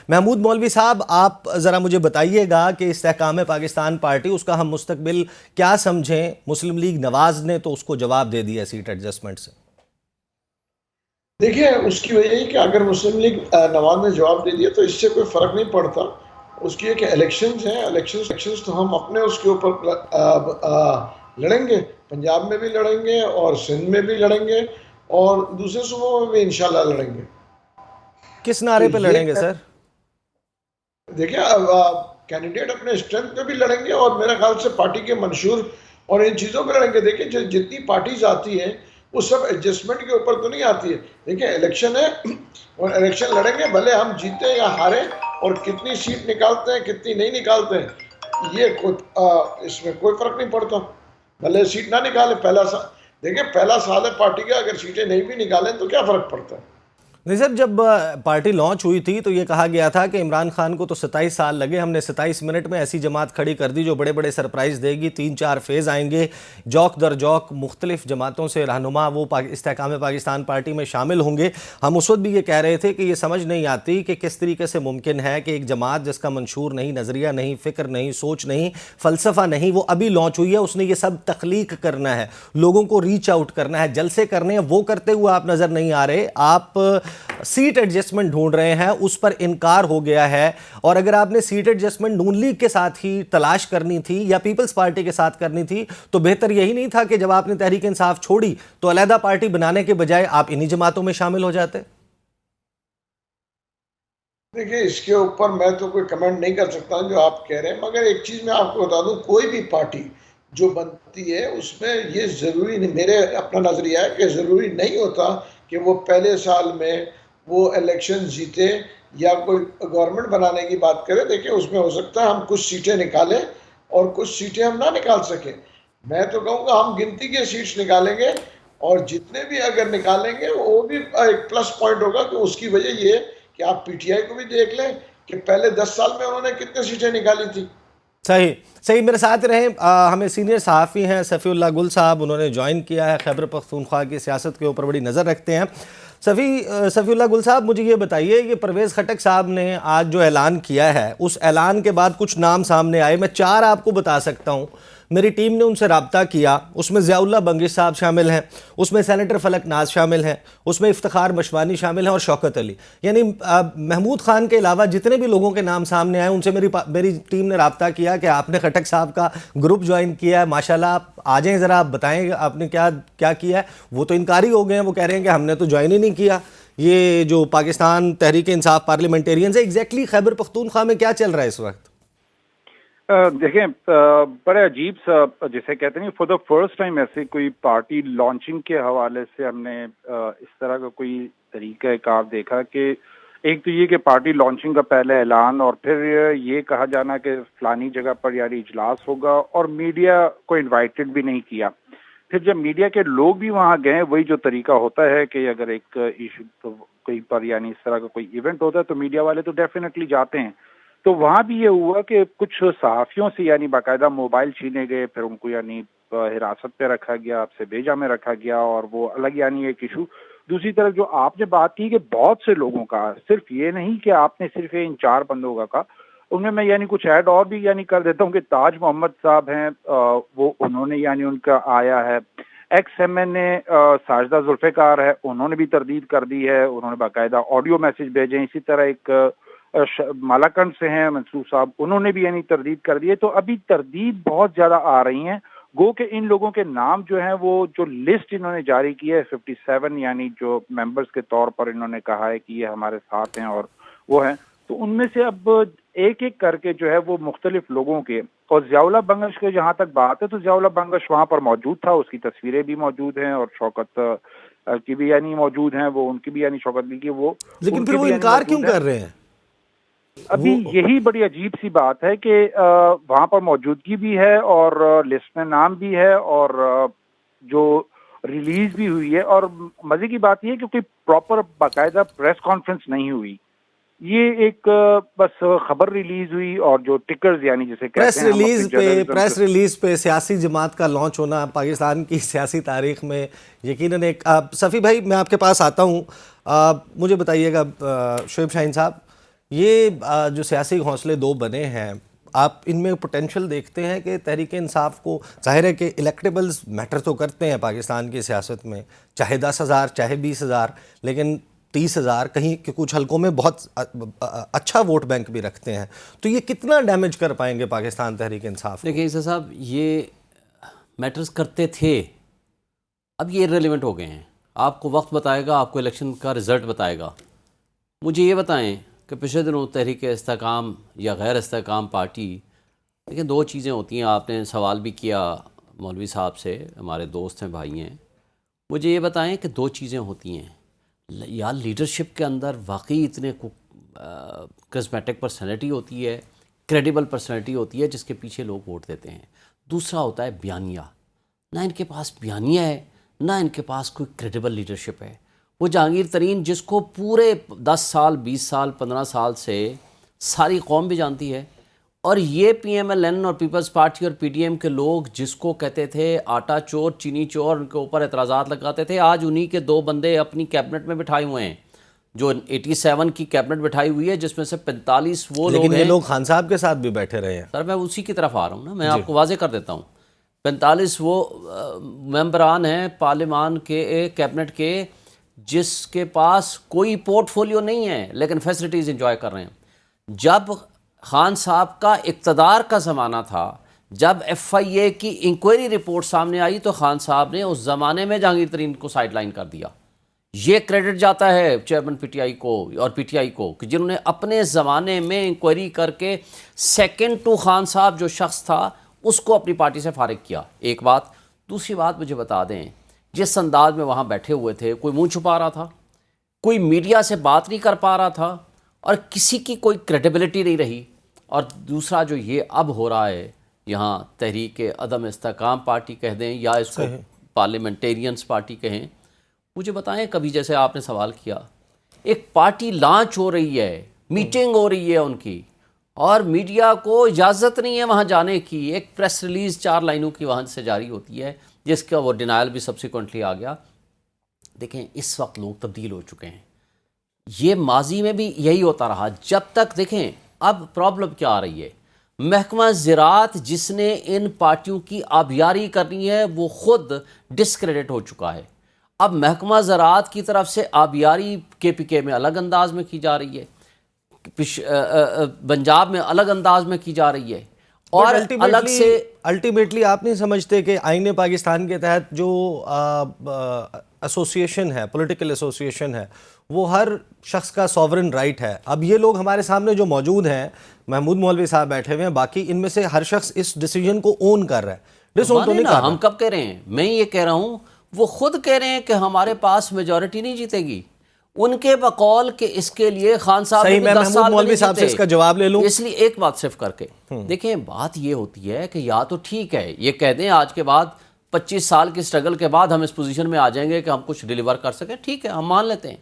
محمود مولوی صاحب، آپ ذرا مجھے بتائیے گا کہ استحکام پاکستان پارٹی، اس کا ہم مستقبل کیا سمجھیں؟ مسلم لیگ نواز نے تو اس کو جواب دے دیا سیٹ ایڈجسٹمنٹ سے۔ دیکھیے، اس کی وجہ یہ کہ اگر مسلم لیگ نواز نے جواب دے دیا تو اس سے کوئی فرق نہیں پڑتا۔ اس کی کہ الیکشنز ہیں، الیکشنز تو ہم اپنے اس کے اوپر لڑیں گے، پنجاب میں بھی لڑیں گے اور سندھ میں بھی لڑیں گے اور دوسرے صوبوں میں بھی انشاءاللہ لڑیں گے۔ کس تو نعرے پہ لڑیں گے یہ سر؟ دیکھیں، کینڈیڈیٹ اپنے اسٹرینتھ پہ بھی لڑیں گے اور میرے خیال سے پارٹی کے منشور اور ان چیزوں پہ لڑیں گے۔ دیکھیں، جتنی پارٹیز آتی ہیں وہ سب ایڈجسٹمنٹ کے اوپر تو نہیں آتی ہے۔ دیکھیں، الیکشن ہے اور الیکشن لڑیں گے، بھلے ہم جیتے یا ہاریں، اور کتنی سیٹ نکالتے ہیں کتنی نہیں نکالتے ہیں یہ اس میں کوئی فرق نہیں پڑتا۔ بھلے سیٹ نہ نکالیں، دیکھیں پہلا سال ہے پارٹی کا، اگر سیٹیں نہیں بھی نکالیں تو کیا فرق پڑتا ہے؟ نہیں سر، جب پارٹی لانچ ہوئی تھی تو یہ کہا گیا تھا کہ عمران خان کو تو 27 سال لگے، ہم نے 27 منٹ میں ایسی جماعت کھڑی کر دی جو بڑے بڑے سرپرائز دے گی، 3-4 فیز آئیں گے، جوک در جوک مختلف جماعتوں سے رہنما وہ استحکام پاکستان پارٹی میں شامل ہوں گے۔ ہم اس وقت بھی یہ کہہ رہے تھے کہ یہ سمجھ نہیں آتی کہ کس طریقے سے ممکن ہے کہ ایک جماعت جس کا منشور نہیں، نظریہ نہیں، فکر نہیں، سوچ نہیں، فلسفہ نہیں، وہ ابھی لانچ ہوئی ہے، اس نے یہ سب تخلیق کرنا ہے، لوگوں کو ریچ آؤٹ کرنا ہے، جلسے کرنے ہیں، وہ کرتے ہوئے آپ نظر نہیں آ رہے۔ آپ سیٹ ایڈجسٹمنٹ ڈھونڈ رہے ہیں، اس پر انکار ہو گیا ہے، اور اگر آپ نے سیٹ ایڈجسٹمنٹ نون لیگ کے ساتھ ہی تلاش کرنی تھی یا پیپلز پارٹی کے ساتھ کرنی تھی تو بہتر یہی نہیں تھا کہ جب آپ نے تحریک انصاف چھوڑی تو علیحدہ پارٹی بنانے کے بجائے آپ انہی جماعتوں میں شامل ہو جاتے؟ دیکھیں، اس کے اوپر میں تو کوئی کمنٹ نہیں کر سکتا جو آپ کہہ رہے ہیں، مگر ایک چیز میں آپ کو بتا دوں، کوئی بھی پارٹی جو بنتی ہے اس میں یہ ضروری نہیں، میرے اپنا نظریہ ہے کہ ضروری نہیں ہوتا کہ وہ پہلے سال میں وہ الیکشن جیتے یا کوئی گورنمنٹ بنانے کی بات کرے۔ دیکھیں، اس میں ہو سکتا ہے ہم کچھ سیٹیں نکالیں اور کچھ سیٹیں ہم نہ نکال سکیں۔ میں تو کہوں گا ہم گنتی کے سیٹس نکالیں گے، اور جتنے بھی اگر نکالیں گے وہ بھی ایک پلس پوائنٹ ہوگا کہ اس کی وجہ یہ کہ آپ پی ٹی آئی کو بھی دیکھ لیں کہ پہلے 10 سال میں انہوں نے کتنے سیٹیں نکالی تھی۔ صحیح میرے ساتھ رہیں، ہمیں سینئر صحافی ہیں صفی اللہ گل صاحب، انہوں نے جوائن کیا ہے، خیبر پختونخوا کی سیاست کے اوپر بڑی نظر رکھتے ہیں۔ صفی اللہ گل صاحب، مجھے یہ بتائیے کہ پرویز خٹک صاحب نے آج جو اعلان کیا ہے، اس اعلان کے بعد کچھ نام سامنے آئے، میں 4 آپ کو بتا سکتا ہوں۔ میری ٹیم نے ان سے رابطہ کیا، اس میں ضیاء اللہ بنگش صاحب شامل ہیں، اس میں سینیٹر فلک ناز شامل ہیں، اس میں افتخار مشوانی شامل ہیں اور شوکت علی، یعنی محمود خان کے علاوہ جتنے بھی لوگوں کے نام سامنے آئے ان سے میری ٹیم نے رابطہ کیا کہ آپ نے خٹک صاحب کا گروپ جوائن کیا ہے، ماشاءاللہ آپ آ جائیں، ذرا آپ بتائیں آپ نے کیا کیا ہے۔ وہ تو انکاری ہو گئے ہیں، وہ کہہ رہے ہیں کہ ہم نے تو جوائن ہی نہیں کیا۔ یہ جو پاکستان تحریک انصاف پارلیمنٹیرینز ہے، ایگزیکٹلی خیبر پختونخوا میں کیا چل رہا ہے اس وقت؟ دیکھیں، بڑے عجیب سا جسے کہتے ہیں فور دا فرسٹ ٹائم ایسے کوئی پارٹی لانچنگ کے حوالے سے ہم نے اس طرح کا کوئی طریقہ کار دیکھا کہ ایک تو یہ کہ پارٹی لانچنگ کا پہلے اعلان اور پھر یہ کہا جانا کہ فلانی جگہ پر یعنی اجلاس ہوگا اور میڈیا کو انوائٹڈ بھی نہیں کیا۔ پھر جب میڈیا کے لوگ بھی وہاں گئے، وہی جو طریقہ ہوتا ہے کہ اگر ایک ایشو کوئی پر یعنی اس طرح کا کوئی ایونٹ ہوتا ہے تو میڈیا والے تو ڈیفینیٹلی جاتے ہیں۔ تو وہاں بھی یہ ہوا کہ کچھ صحافیوں سے یعنی باقاعدہ موبائل چھینے گئے، پھر ان کو یعنی حراست پہ رکھا گیا، آپ سے بھیجا میں رکھا گیا، اور وہ الگ یعنی ایک ایشو۔ دوسری طرف جو آپ نے بات کی کہ بہت سے لوگوں کا، صرف یہ نہیں کہ آپ نے صرف ان 4 بندوں کا کہا، ان میں یعنی کچھ ایڈ اور بھی یعنی کر دیتا ہوں کہ تاج محمد صاحب ہیں، وہ انہوں نے یعنی ان کا آیا ہے، ایکس ایم این اے ساجدہ ذوالفقار ہے، انہوں نے بھی تردید کر دی ہے، انہوں نے باقاعدہ آڈیو میسج بھیجے ہیں۔ اسی طرح ایک مالاکنڈ سے ہیں منصور صاحب، انہوں نے بھی یعنی تردید کر دی ہے۔ تو ابھی تردید بہت زیادہ آ رہی ہیں، گو کہ ان لوگوں کے نام جو ہیں وہ جو لسٹ انہوں نے جاری کی ہے 57 یعنی جو ممبرز کے طور پر انہوں نے کہا ہے کہ یہ ہمارے ساتھ ہیں اور وہ ہیں، تو ان میں سے اب ایک ایک کر کے جو ہے وہ مختلف لوگوں کے، اور ضیاء اللہ بنگش کے جہاں تک بات ہے تو ضیاء اللہ بنگش وہاں پر موجود تھا، اس کی تصویریں بھی موجود ہیں، اور شوکت کی بھی یعنی موجود ہیں، وہ ان کی بھی یعنی شوکت کی وہ، لیکن پھر وہ انکار کیوں کر رہے ہیں؟ ابھی یہی بڑی عجیب سی بات ہے کہ وہاں پر موجودگی بھی ہے اور لسٹ میں نام بھی ہے اور جو ریلیز بھی ہوئی ہے، اور مزے کی بات یہ ہے کہ کوئی پراپر باقاعدہ پریس کانفرنس نہیں ہوئی، یہ ایک بس خبر ریلیز ہوئی، اور جو ٹکرز یعنی جسے کہتے ہیں پریس ریلیز پہ سیاسی جماعت کا لانچ ہونا پاکستان کی سیاسی تاریخ میں یقیناً ایک صفی بھائی میں آپ کے پاس آتا ہوں، مجھے بتائیے گا شعیب شاہین صاحب، یہ جو سیاسی گھونسلے دو بنے ہیں، آپ ان میں پوٹینشیل دیکھتے ہیں کہ تحریک انصاف کو، ظاہر ہے کہ الیکٹیبلز میٹر تو کرتے ہیں پاکستان کی سیاست میں، چاہے 10,000 چاہے 20,000، لیکن 30,000 کہیں کہ کچھ حلقوں میں بہت اچھا ووٹ بینک بھی رکھتے ہیں، تو یہ کتنا ڈیمیج کر پائیں گے پاکستان تحریک انصاف؟ دیکھیں عیسیٰ صاحب، یہ میٹرز کرتے تھے، اب یہ ریلیونٹ ہو گئے ہیں. آپ کو وقت بتائے گا، آپ کو الیکشن کا رزلٹ بتائے گا. مجھے یہ بتائیں کہ پچھلے دنوں تحریک استحکام یا غیر استحکام پارٹی، لیکن دو چیزیں ہوتی ہیں. آپ نے سوال بھی کیا مولوی صاحب سے، ہمارے دوست ہیں، بھائی ہیں. مجھے یہ بتائیں کہ دو چیزیں ہوتی ہیں، یا لیڈرشپ کے اندر واقعی اتنے کرسمیٹک پرسنالٹی ہوتی ہے، کریڈیبل پرسنالٹی ہوتی ہے جس کے پیچھے لوگ ووٹ دیتے ہیں. دوسرا ہوتا ہے بیانیہ. نہ ان کے پاس بیانیہ ہے، نہ ان کے پاس کوئی کریڈیبل لیڈرشپ ہے. وہ جہانگیر ترین جس کو پورے 10 سال 20 سال 15 سال سے ساری قوم بھی جانتی ہے، اور یہ پی ایم ایل این اور پیپلز پارٹی اور پی ڈی ایم کے لوگ جس کو کہتے تھے آٹا چور چینی چور، ان کے اوپر اعتراضات لگاتے تھے، آج انہی کے 2 بندے اپنی کیبنٹ میں بٹھائے ہوئے ہیں، جو 87 کی کیبنٹ بٹھائی ہوئی ہے، جس میں سے 45 وہ لوگ ہیں. لیکن یہ لوگ خان صاحب کے ساتھ بھی بیٹھے رہے ہیں. سر میں اسی کی طرف آ رہا ہوں نا، میں آپ کو واضح کر دیتا ہوں. 45 وہ ممبران ہیں پارلیمان کے، کیبنٹ کے، جس کے پاس کوئی پورٹ فولیو نہیں ہے لیکن فیسلٹیز انجوائے کر رہے ہیں. جب خان صاحب کا اقتدار کا زمانہ تھا، جب ایف آئی اے کی انکوائری رپورٹ سامنے آئی، تو خان صاحب نے اس زمانے میں جہانگیر ترین کو سائڈ لائن کر دیا. یہ کریڈٹ جاتا ہے چیئرمین پی ٹی آئی کو اور پی ٹی آئی کو، کہ جنہوں نے اپنے زمانے میں انکوائری کر کے سیکنڈ ٹو خان صاحب جو شخص تھا اس کو اپنی پارٹی سے فارغ کیا. ایک بات. دوسری بات مجھے بتا دیں، جس انداز میں وہاں بیٹھے ہوئے تھے، کوئی منہ چھپا رہا تھا، کوئی میڈیا سے بات نہیں کر پا رہا تھا، اور کسی کی کوئی کریڈیبلٹی نہیں رہی. اور دوسرا جو یہ اب ہو رہا ہے یہاں، تحریک عدم استحکام پارٹی کہہ دیں یا اس کو پارلیمنٹیرینز پارٹی کہیں، مجھے بتائیں، کبھی جیسے آپ نے سوال کیا، ایک پارٹی لانچ ہو رہی ہے، میٹنگ ہو رہی ہے ان کی، اور میڈیا کو اجازت نہیں ہے وہاں جانے کی. ایک پریس ریلیز 4 لائنوں کی وہاں سے جاری ہوتی ہے، جس کا وہ ڈینائل بھی سبسیکوئنٹلی آ گیا. دیکھیں اس وقت لوگ تبدیل ہو چکے ہیں. یہ ماضی میں بھی یہی ہوتا رہا. جب تک دیکھیں اب پرابلم کیا آ رہی ہے، محکمہ زراعت جس نے ان پارٹیوں کی آبیاری کرنی ہے وہ خود ڈسکریڈٹ ہو چکا ہے. اب محکمہ زراعت کی طرف سے آبیاری کے پی کے میں الگ انداز میں کی جا رہی ہے، پنجاب میں الگ انداز میں کی جا رہی ہے، اور الگ سے الٹیمیٹلی آپ نہیں سمجھتے کہ آئین پاکستان کے تحت جو ایسوسیشن ہے، پولیٹیکل ایسوسیشن ہے، وہ ہر شخص کا سوورن رائٹ ہے. اب یہ لوگ ہمارے سامنے جو موجود ہیں، محمود مولوی صاحب بیٹھے ہوئے ہیں، باقی ان میں سے ہر شخص اس ڈیسیجن کو اون کر رہا ہے. ڈس اون تو نہیں کر رہا. ہم کب کہہ رہے ہیں؟ میں یہ کہہ رہا ہوں، وہ خود کہہ رہے ہیں کہ ہمارے پاس میجورٹی نہیں جیتے گی. ان کے بقول کہ اس کے لیے خان صاحب صحیح، میں محمود مولوی صاحب سے اس کا جواب لے لوں. اس لیے ایک بات صرف کر کے دیکھیں، بات یہ ہوتی ہے کہ یا تو ٹھیک ہے یہ کہہ دیں آج کے بعد 25 سال کی سٹرگل کے بعد ہم اس پوزیشن میں آ جائیں گے کہ ہم کچھ ڈیلیور کر سکیں، ٹھیک ہے ہم مان لیتے ہیں.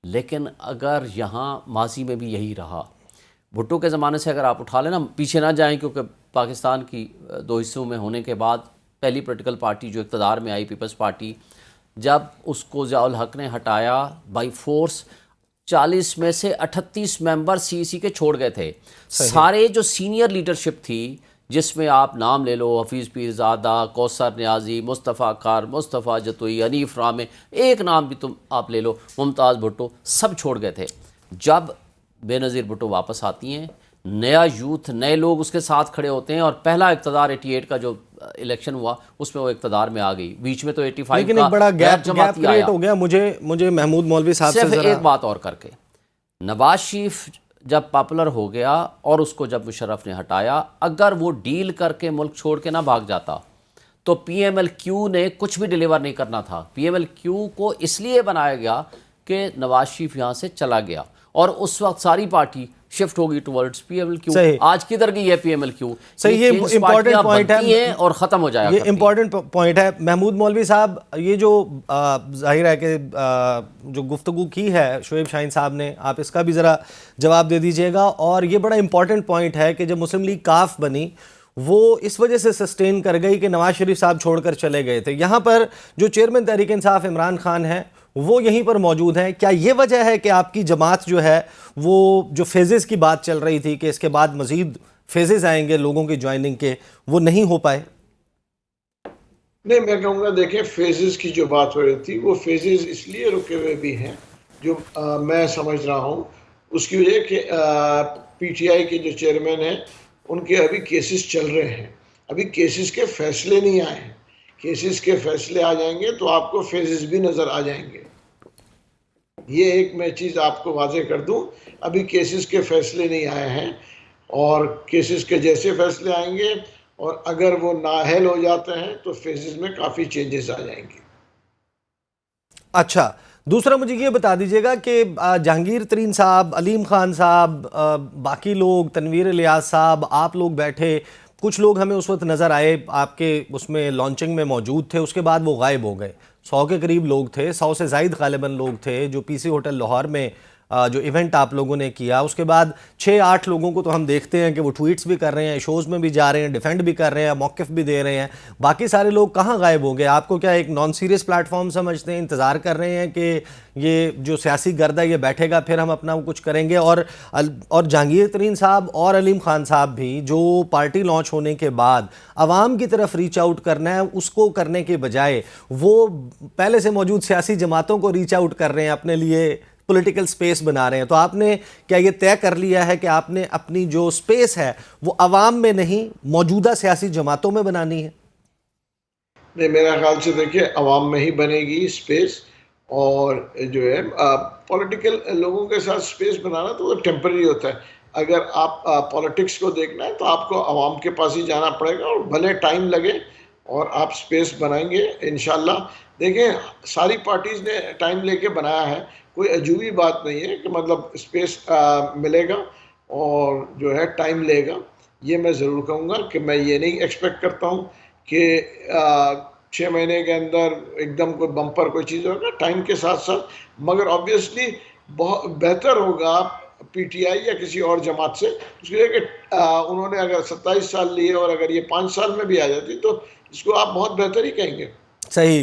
لیکن اگر یہاں ماضی میں بھی یہی رہا، بھٹو کے زمانے سے اگر آپ اٹھا لینا، پیچھے نہ جائیں، کیونکہ پاکستان کی 2 حصوں میں ہونے کے بعد پہلی پولیٹیکل پارٹی جو اقتدار میں آئی، پیپلز پارٹی، جب اس کو ضیاء الحق نے ہٹایا بائی فورس، 40 میں سے 38 ممبر سی سی کے چھوڑ گئے تھے. سارے جو سینئر لیڈرشپ تھی، جس میں آپ نام لے لو، حفیظ پیر زادہ، کوثر نیازی، مصطفیٰ کار، مصطفیٰ جتوئی، حنیف رامے، ایک نام بھی تم آپ لے لو، ممتاز بھٹو، سب چھوڑ گئے تھے. جب بے نظیر بھٹو واپس آتی ہیں، نیا یوتھ، نئے لوگ اس کے ساتھ کھڑے ہوتے ہیں، اور پہلا اقتدار 88 کا جو الیکشن ہوا اس میں وہ اقتدار میں آ گئی. بیچ میں تو 85 لیکن ایک بڑا گیپ کریٹ ہو گیا. مجھے محمود مولوی صاحب سے صرف ایک بات اور کر کے، نواز شریف جب پاپولر ہو گیا اور اس کو جب مشرف نے ہٹایا، اگر وہ ڈیل کر کے ملک چھوڑ کے نہ بھاگ جاتا تو پی ایم ایل کیو نے کچھ بھی ڈیلیور نہیں کرنا تھا. پی ایم ایل کیو کو اس لیے بنایا گیا کہ نواز شریف یہاں سے چلا گیا، اور اس وقت ساری پارٹی شفٹ ہوگی towards P M L Q. آج کدھر گئی ہے پی ایم ایل کیو؟ صحیح، یہ امپورٹنٹ پوائنٹ ہے اور ختم ہو جائے گا. یہ امپورٹنٹ پوائنٹ ہے. محمود مولوی صاحب، یہ جو ظاہر ہے کہ جو گفتگو کی ہے شعیب شاہین صاحب نے، آپ اس کا بھی ذرا جواب دے دیجیے گا. اور یہ بڑا امپورٹنٹ پوائنٹ ہے کہ جب مسلم لیگ کاف بنی، وہ اس وجہ سے سسٹین کر گئی کہ نواز شریف صاحب چھوڑ کر چلے گئے تھے. یہاں پر جو چیئرمین تحریک انصاف عمران خان ہیں، وہ یہیں پر موجود ہیں. کیا یہ وجہ ہے کہ آپ کی جماعت جو ہے وہ جو فیزز کی بات چل رہی تھی کہ اس کے بعد مزید فیزز آئیں گے لوگوں کی جوائننگ کے، وہ نہیں ہو پائے؟ نہیں، میں کہوں گا دیکھیں فیزز کی جو بات ہو رہی تھی وہ فیزز اس لیے رکے ہوئے بھی ہیں جو میں سمجھ رہا ہوں. اس کی وجہ کہ پی ٹی آئی کے جو چیئرمین ہیں ان کے ابھی کیسز چل رہے ہیں، ابھی کیسز کے فیصلے نہیں آئے ہیں. کیسز کے فیصلے آ جائیں گے تو آپ کو فیزز بھی نظر آ جائیں گے. یہ ایک میں چیز آپ کو واضح کر دوں، ابھی کیسز کے فیصلے نہیں آئے ہیں، اور کیسز کے جیسے فیصلے آئیں گے اور اگر وہ نااہل ہو جاتے ہیں تو فیزز میں کافی چینجز آ جائیں گے. اچھا، دوسرا مجھے یہ بتا دیجیے گا کہ جہانگیر ترین صاحب، علیم خان صاحب، باقی لوگ، تنویر الیاس صاحب، آپ لوگ بیٹھے، کچھ لوگ ہمیں اس وقت نظر آئے آپ کے اس میں لانچنگ میں موجود تھے، اس کے بعد وہ غائب ہو گئے. 100 کے قریب لوگ تھے، 100 سے زائد غالباً لوگ تھے جو پی سی ہوٹل لاہور میں جو ایونٹ آپ لوگوں نے کیا. اس کے بعد 6-8 لوگوں کو تو ہم دیکھتے ہیں کہ وہ ٹویٹس بھی کر رہے ہیں، شوز میں بھی جا رہے ہیں، ڈیفینڈ بھی کر رہے ہیں، موقف بھی دے رہے ہیں. باقی سارے لوگ کہاں غائب ہو گئے؟ آپ کو کیا ایک نان سیریس پلیٹ فارم سمجھتے ہیں، انتظار کر رہے ہیں کہ یہ جو سیاسی گرد ہے یہ بیٹھے گا پھر ہم اپنا کچھ کریں گے؟ اور جہانگیر ترین صاحب اور علیم خان صاحب بھی جو پارٹی لانچ ہونے کے بعد عوام کی طرف ریچ آؤٹ کرنا ہے اس کو کرنے کے بجائے وہ پہلے سے موجود سیاسی جماعتوں کو ریچ آؤٹ کر رہے ہیں، اپنے لیے پولیٹیکل سپیس بنا رہے ہیں. تو آپ نے کیا یہ طے کر لیا ہے کہ آپ نے اپنی جو سپیس ہے وہ عوام میں نہیں موجودہ سیاسی جماعتوں میں بنانی ہے؟ نہیں، میرا خیال سے دیکھیں عوام میں ہی بنے گی سپیس، اور جو ہے پولیٹیکل لوگوں کے ساتھ سپیس بنانا تو وہ ٹیمپرری ہوتا ہے. اگر آپ پولیٹکس کو دیکھنا ہے تو آپ کو عوام کے پاس ہی جانا پڑے گا، اور بھلے ٹائم لگے اور آپ سپیس بنائیں گے انشاءاللہ. دیکھیں ساری پارٹیز نے ٹائم لے کے بنایا ہے، کوئی عجوبی بات نہیں ہے کہ مطلب اسپیس ملے گا اور جو ہے ٹائم لے گا. یہ میں ضرور کہوں گا کہ میں یہ نہیں ایکسپیکٹ کرتا ہوں کہ 6 مہینے کے اندر ایک دم کوئی بمپر کوئی چیز ہوگا، ٹائم کے ساتھ ساتھ. مگر آبویسلی بہت بہتر ہوگا پی ٹی آئی یا کسی اور جماعت سے، اس لیے کہ انہوں نے اگر 27 سال لیے اور اگر یہ 5 سال میں بھی آ جاتی تو اس کو آپ بہت بہتر ہی کہیں گے. صحیح.